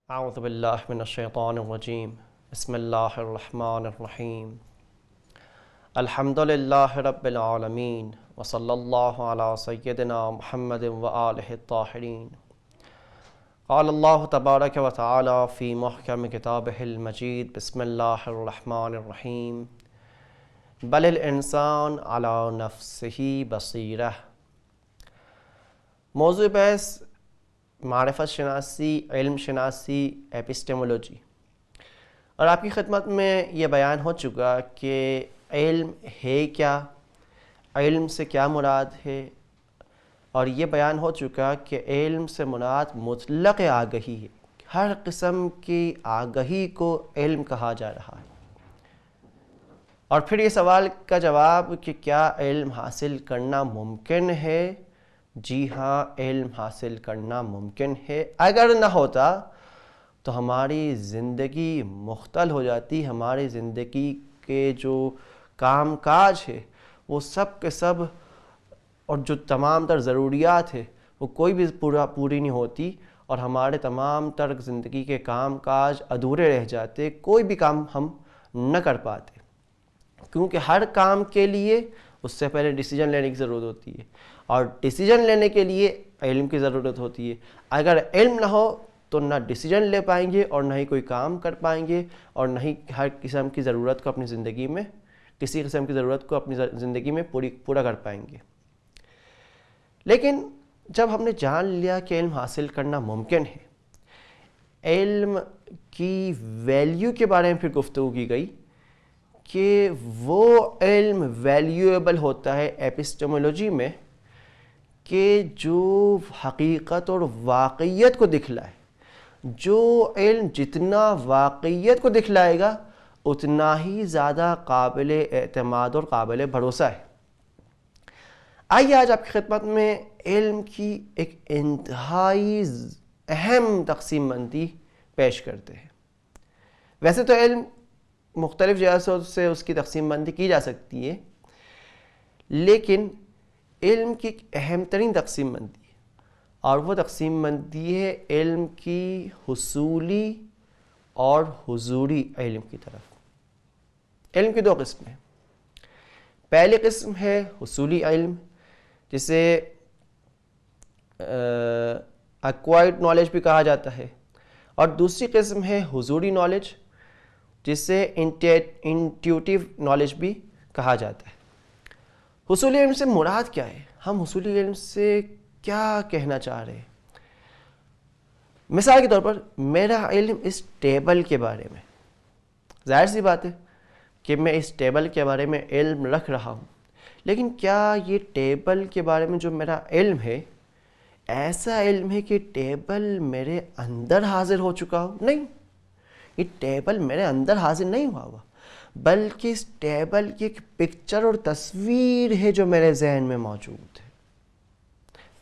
اعوذ باللہ من الشیطان الرجیم بسم اللہ الرحمن الرحیم الحمد للہ رب العالمین وصلی اللہ علی سیدنا محمد وآلہ الطاہرین قال اللہ تبارک و تعالی فی محکم کتابہ المجید بسم اللہ الرحمن الرحیم بل الانسان علی نفسہ بصیرہ۔ موضوع بحث معرفت شناسی، علم شناسی، ایپسٹیمولوجی، اور آپ کی خدمت میں یہ بیان ہو چکا کہ علم ہے کیا، علم سے کیا مراد ہے، اور یہ بیان ہو چکا کہ علم سے مراد مطلق آگہی ہے، ہر قسم کی آگہی کو علم کہا جا رہا ہے۔ اور پھر یہ سوال کا جواب کہ کیا علم حاصل کرنا ممکن ہے؟ جی ہاں، علم حاصل کرنا ممکن ہے۔ اگر نہ ہوتا تو ہماری زندگی مختل ہو جاتی، ہماری زندگی کے جو کام کاج ہے وہ سب کے سب، اور جو تمام تر ضروریات ہے وہ کوئی بھی پوری نہیں ہوتی، اور ہمارے تمام تر زندگی کے کام کاج ادھورے رہ جاتے، کوئی بھی کام ہم نہ کر پاتے، کیونکہ ہر کام کے لیے اس سے پہلے ڈیسیجن لینے کی ضرورت ہوتی ہے، اور ڈیسیجن لینے کے لیے علم کی ضرورت ہوتی ہے۔ اگر علم نہ ہو تو نہ ڈیسیجن لے پائیں گے، اور نہ ہی کوئی کام کر پائیں گے، اور نہ ہی ہر قسم کی ضرورت کو اپنی زندگی میں، کسی قسم کی ضرورت کو اپنی زندگی میں پورا کر پائیں گے۔ لیکن جب ہم نے جان لیا کہ علم حاصل کرنا ممکن ہے، علم کی ویلیو کے بارے میں پھر گفتگو کی گئی کہ وہ علم ویلیویبل ہوتا ہے ایپسٹیمولوجی میں کہ جو حقیقت اور واقعیت کو دکھلائے۔ جو علم جتنا واقعیت کو دکھلائے گا اتنا ہی زیادہ قابل اعتماد اور قابل بھروسہ ہے۔ آئیے آج آپ کی خدمت میں علم کی ایک انتہائی اہم تقسیم بندی پیش کرتے ہیں۔ ویسے تو علم مختلف جہازوں سے اس کی تقسیم بندی کی جا سکتی ہے، لیکن علم کی ایک اہم ترین تقسیم بندی ہے، اور وہ تقسیم بندی ہے علم کی حصولی اور حضوری علم کی طرف۔ علم کی دو قسمیں ہیں۔ پہلی قسم ہے حصولی علم، جسے ایکوائرڈ نالج بھی کہا جاتا ہے، اور دوسری قسم ہے حضوری نالج، جسے انٹیوٹیو نالج بھی کہا جاتا ہے۔ حصولی علم سے مراد کیا ہے؟ ہم حصولی علم سے کیا کہنا چاہ رہے ہیں؟ مثال کے طور پر میرا علم اس ٹیبل کے بارے میں، ظاہر سی بات ہے کہ میں اس ٹیبل کے بارے میں علم رکھ رہا ہوں، لیکن کیا یہ ٹیبل کے بارے میں جو میرا علم ہے ایسا علم ہے کہ ٹیبل میرے اندر حاضر ہو چکا ہو؟ نہیں، یہ ٹیبل میرے اندر حاضر نہیں ہوا، بلکہ اس ٹیبل کی ایک پکچر اور تصویر ہے جو میرے ذہن میں موجود ہے۔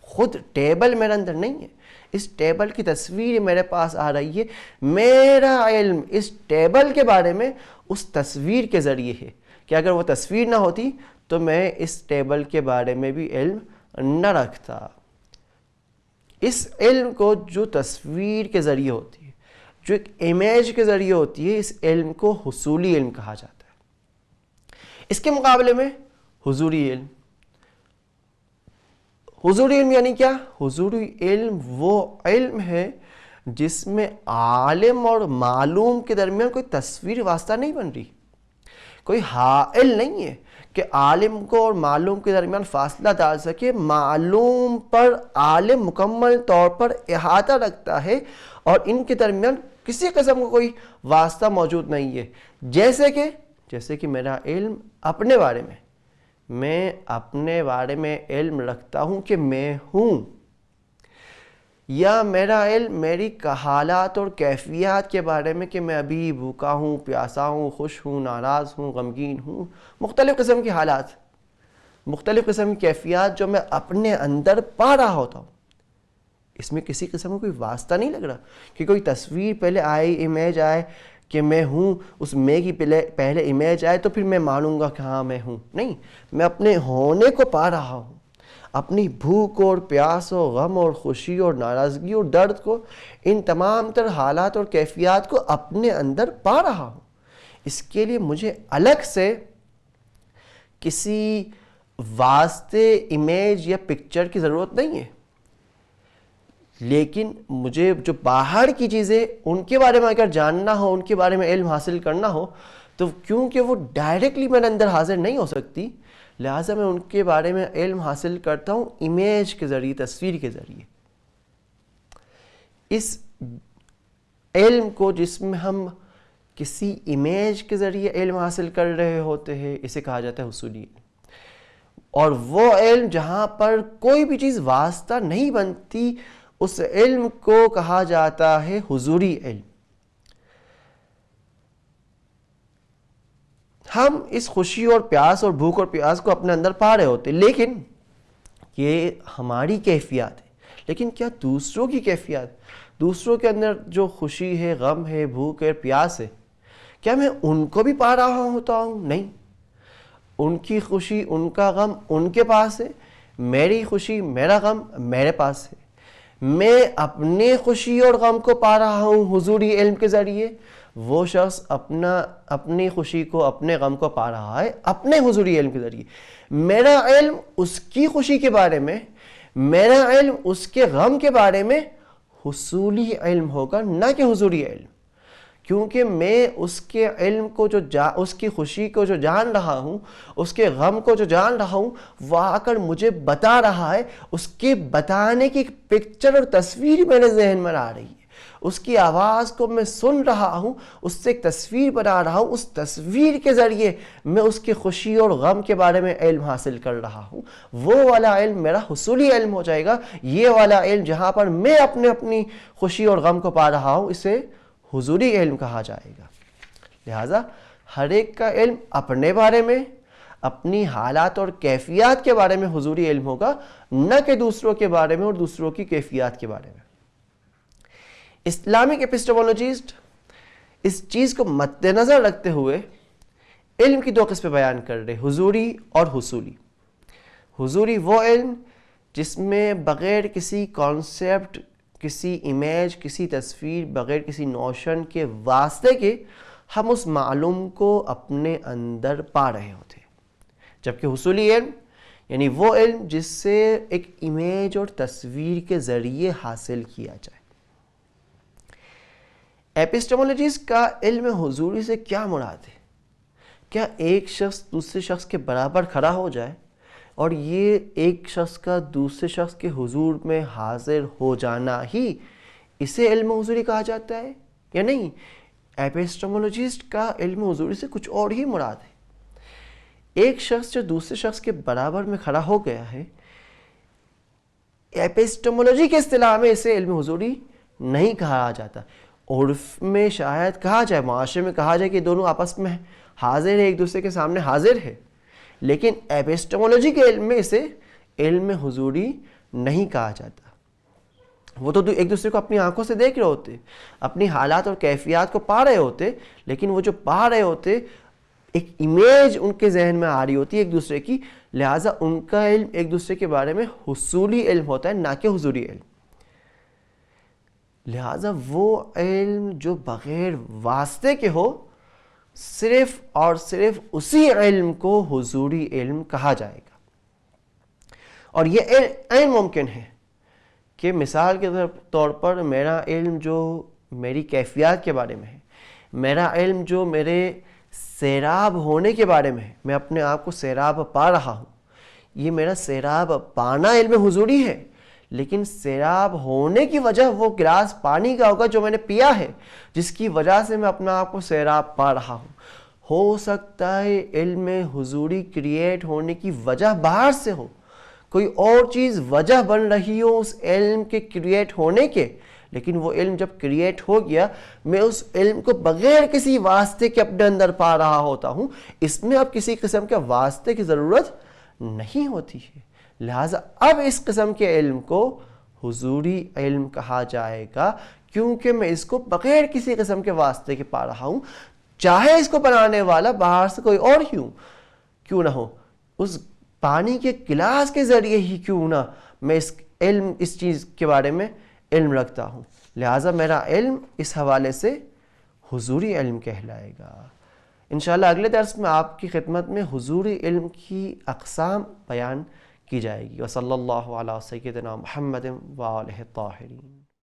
خود ٹیبل میرے اندر نہیں ہے، اس ٹیبل کی تصویر میرے پاس آ رہی ہے۔ میرا علم اس ٹیبل کے بارے میں اس تصویر کے ذریعے ہے کہ اگر وہ تصویر نہ ہوتی تو میں اس ٹیبل کے بارے میں بھی علم نہ رکھتا۔ اس علم کو جو تصویر کے ذریعے ہوتی ہے، جو ایک امیج کے ذریعے ہوتی ہے، اس علم کو حصولی علم کہا جاتا ہے۔ اس کے مقابلے میں حضوری علم، حضوری علم یعنی کیا؟ حضوری علم وہ علم ہے جس میں عالم اور معلوم کے درمیان کوئی تصویر واسطہ نہیں بن رہی، کوئی حائل نہیں ہے کہ عالم کو اور معلوم کے درمیان فاصلہ ڈال سکے۔ معلوم پر عالم مکمل طور پر احاطہ رکھتا ہے، اور ان کے درمیان کسی قسم کا کوئی واسطہ موجود نہیں ہے۔ جیسے کہ میرا علم اپنے بارے میں اپنے بارے میں علم رکھتا ہوں کہ میں ہوں، یا میرا علم میری حالات اور کیفیات کے بارے میں کہ میں ابھی بھوکا ہوں، پیاسا ہوں، خوش ہوں، ناراض ہوں، غمگین ہوں، مختلف قسم کی حالات، مختلف قسم کی کیفیات جو میں اپنے اندر پا رہا ہوتا ہوں، اس میں کسی قسم کا کوئی واسطہ نہیں لگ رہا کہ کوئی تصویر پہلے آئے، امیج آئے کہ میں ہوں، اس میں کی پہلے امیج آئے تو پھر میں مانوں گا کہ ہاں میں ہوں۔ نہیں، میں اپنے ہونے کو پا رہا ہوں، اپنی بھوک اور پیاس اور غم اور خوشی اور ناراضگی اور درد کو، ان تمام تر حالات اور کیفیات کو اپنے اندر پا رہا ہوں۔ اس کے لیے مجھے الگ سے کسی واسطے، امیج یا پکچر کی ضرورت نہیں ہے، لیکن مجھے جو باہر کی چیزیں ان کے بارے میں اگر جاننا ہو، ان کے بارے میں علم حاصل کرنا ہو، تو کیونکہ وہ ڈائریکٹلی میرے اندر حاضر نہیں ہو سکتی، لہٰذا میں ان کے بارے میں علم حاصل کرتا ہوں امیج کے ذریعے، تصویر کے ذریعے۔ اس علم کو جس میں ہم کسی امیج کے ذریعے علم حاصل کر رہے ہوتے ہیں، اسے کہا جاتا ہے حصولی علم۔ اور وہ علم جہاں پر کوئی بھی چیز واسطہ نہیں بنتی، اس علم کو کہا جاتا ہے حضوری علم۔ ہم اس خوشی اور پیاس اور بھوک اور پیاس کو اپنے اندر پا رہے ہوتے، لیکن یہ ہماری کیفیات ہے۔ لیکن کیا دوسروں کی کیفیات، دوسروں کے اندر جو خوشی ہے، غم ہے، بھوک ہے، پیاس ہے، کیا میں ان کو بھی پا رہا ہوتا ہوں؟ نہیں۔ ان کی خوشی، ان کا غم ان کے پاس ہے، میری خوشی، میرا غم میرے پاس ہے۔ میں اپنے خوشی اور غم کو پا رہا ہوں حضوری علم کے ذریعے، وہ شخص اپنی خوشی کو، اپنے غم کو پا رہا ہے اپنے حضوری علم کے ذریعے۔ میرا علم اس کی خوشی کے بارے میں، میرا علم اس کے غم کے بارے میں حصولی علم ہوگا، نہ کہ حضوری علم، کیونکہ میں اس کے علم کو اس کی خوشی کو جو جان رہا ہوں، اس کے غم کو جو جان رہا ہوں، وہ آ کر مجھے بتا رہا ہے۔ اس کے بتانے کی پکچر اور تصویر میرے ذہن میں آ رہی ہے، اس کی آواز کو میں سن رہا ہوں، اس سے ایک تصویر بنا رہا ہوں، اس تصویر کے ذریعے میں اس کی خوشی اور غم کے بارے میں علم حاصل کر رہا ہوں۔ وہ والا علم میرا حصولی علم ہو جائے گا۔ یہ والا علم جہاں پر میں اپنی خوشی اور غم کو پا رہا ہوں، اسے حضوری علم کہا جائے گا۔ لہٰذا ہر ایک کا علم اپنے بارے میں، اپنی حالات اور کیفیات کے بارے میں حضوری علم ہوگا، نہ کہ دوسروں کے بارے میں اور دوسروں کی کیفیات کے بارے میں۔ اسلامک ایپسٹمولوجسٹ اس چیز کو مد نظر رکھتے ہوئے علم کی دو قسمیں بیان کر رہے، حضوری اور حصولی۔ حضوری وہ علم جس میں بغیر کسی کانسیپٹ، کسی امیج، کسی تصویر، بغیر کسی نوشن کے واسطے کے ہم اس معلوم کو اپنے اندر پا رہے ہوتے ہیں، جبکہ حصولی علم یعنی وہ علم جس سے ایک امیج اور تصویر کے ذریعے حاصل کیا جائے۔ ایپسٹمولوجسٹ کا علم حضوری سے کیا مراد ہے؟ کیا ایک شخص دوسرے شخص کے برابر کھڑا ہو جائے اور یہ ایک شخص کا دوسرے شخص کے حضور میں حاضر ہو جانا ہی اسے علم حضوری کہا جاتا ہے یا نہیں؟ ایپسٹمولوجسٹ کا علم حضوری سے کچھ اور ہی مراد ہے۔ ایک شخص جو دوسرے شخص کے برابر میں کھڑا ہو گیا ہے، ایپسٹمولوجی کے اصطلاح میں اسے علم حضوری نہیں کہا جاتا۔ عرف میں شاید کہا جائے، معاشرے میں کہا جائے کہ دونوں آپس میں حاضر ہے، ایک دوسرے کے سامنے حاضر ہے، لیکن ایپسٹمولوجی کے علم میں اسے علم حضوری نہیں کہا جاتا۔ وہ تو ایک دوسرے کو اپنی آنکھوں سے دیکھ رہے ہوتے، اپنی حالات اور کیفیات کو پا رہے ہوتے، لیکن وہ جو پا رہے ہوتے ایک امیج ان کے ذہن میں آ رہی ہوتی ہے ایک دوسرے کی، لہٰذا ان کا علم ایک دوسرے کے بارے میں حصولی علم ہوتا ہے، نہ کہ حضوری علم۔ لہٰذا وہ علم جو بغیر واسطے کے ہو، صرف اور صرف اسی علم کو حضوری علم کہا جائے گا۔ اور یہ عین ممکن ہے کہ مثال کے طور پر میرا علم جو میری کیفیات کے بارے میں ہے، میرا علم جو میرے سیراب ہونے کے بارے میں ہے، میں اپنے آپ کو سیراب پا رہا ہوں، یہ میرا سیراب پانا علم حضوری ہے، لیکن سیراب ہونے کی وجہ وہ گلاس پانی کا ہوگا جو میں نے پیا ہے، جس کی وجہ سے میں اپنا آپ کو سیراب پا رہا ہوں۔ ہو سکتا ہے علم حضوری کریٹ ہونے کی وجہ باہر سے ہو، کوئی اور چیز وجہ بن رہی ہو اس علم کے کریٹ ہونے کے، لیکن وہ علم جب کریٹ ہو گیا، میں اس علم کو بغیر کسی واسطے کے اپنے اندر پا رہا ہوتا ہوں۔ اس میں اب کسی قسم کے واسطے کی ضرورت نہیں ہوتی ہے، لہٰذا اب اس قسم کے علم کو حضوری علم کہا جائے گا، کیونکہ میں اس کو بغیر کسی قسم کے واسطے کے پا رہا ہوں، چاہے اس کو بنانے والا باہر سے کوئی اور کیوں نہ ہو۔ اس پانی کے گلاس کے ذریعے ہی کیوں نہ میں اس چیز کے بارے میں علم رکھتا ہوں، لہٰذا میرا علم اس حوالے سے حضوری علم کہلائے گا۔ انشاءاللہ اگلے درس میں آپ کی خدمت میں حضوری علم کی اقسام بیان کی جائے گی۔ وصلی اللہ علی سیدنا محمد وآلہ الطاہرین۔